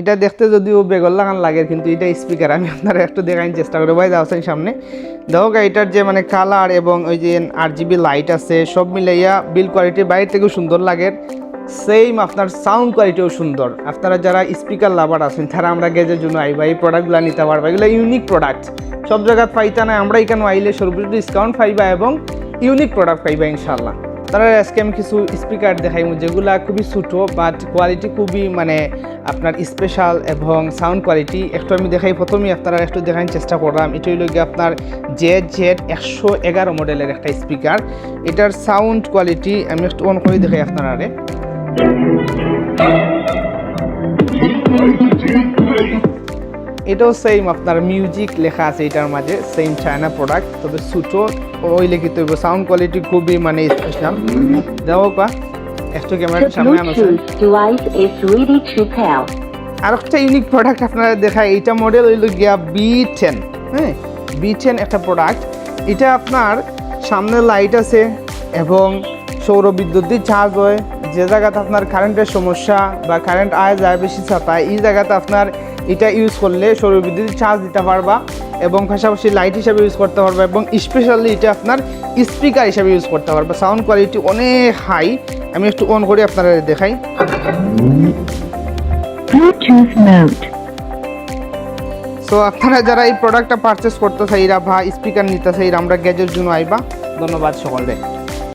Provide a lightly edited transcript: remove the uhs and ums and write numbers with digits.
এটা দেখতে যদিও বেগল লাগান লাগে, কিন্তু এটা স্পিকার। আমি আপনারা একটু দেখার চেষ্টা করি ভাই, যাওয়ার সামনে দেখো এটার যে মানে কালার এবং ওই যে RGB লাইট আছে সব মিলাইয়া বিল কোয়ালিটি বাইরে থেকেও সুন্দর লাগে, সেম আপনার সাউন্ড কোয়ালিটিও সুন্দর। আপনারা যারা স্পিকার লাভার আছেন তারা আমরা গেজের জন্য আইবা, এই প্রোডাক্টগুলো নিতে পারবা। এগুলো ইউনিক প্রোডাক্ট, সব জায়গায় পাইতা না। আমরা এখানে আইলে সর্বোচ্চ ডিসকাউন্ট পাইবা এবং ইউনিক প্রোডাক্ট পাইবা ইনশাল্লাহ। তারা আজকে আমি কিছু স্পিকার দেখাই যেগুলো খুবই ছোটো বাট কোয়ালিটি খুবই মানে আপনার স্পেশাল এবং সাউন্ড কোয়ালিটি একটু আমি দেখাই। প্রথমেই আপনারা একটু দেখার চেষ্টা করলাম। এটা হইল গিয়ে আপনার ZZ111 মডেলের একটা স্পিকার। এটার সাউন্ড কোয়ালিটি আমি একটু অন করে দেখাই আপনারা। এটাও সেম আপনার মিউজিক লেখা আছে এটার মাঝে, সেম চায়না প্রোডাক্ট, তবে ছোটো ওই লিখিত হইব। সাউন্ড কোয়ালিটি খুবই মানে স্পেশাল। দেখো কা একটু ক্যামেরার সামনে আনছে। আর একটা ইউনিক প্রোডাক্ট আপনারা দেখায়, এইটা মডেল হইল গিয়া B10। হ্যাঁ, B10 একটা প্রোডাক্ট। এটা আপনার সামনে লাইট আছে এবং সৌর বিদ্যুৎ দিয়ে চার্জ হয়। যে জায়গাতে আপনার কারেন্টের সমস্যা বা কারেন্ট আয় যায় বেশি চাপায়, এই জায়গাতে আপনার এটা ইউজ করলে সৌর বিদ্যুৎ চার্জ দিতে পারবা এবং পাশাপাশি লাইট হিসাবে ইউজ করতে পারবা এবং স্পেশালি এটা আপনার স্পিকার হিসাবে ইউজ করতে পারবা। সাউন্ড কোয়ালিটি অনেক হাই। আমি একটু অন করে আপনারা দেখাই। সো আপনারা যারা এই প্রোডাক্টটা পারচেস করতে চাইরা বা স্পিকার নিতে চাইরা আমরা গ্যাজের জন্য আইবা। ধন্যবাদ সকলকে।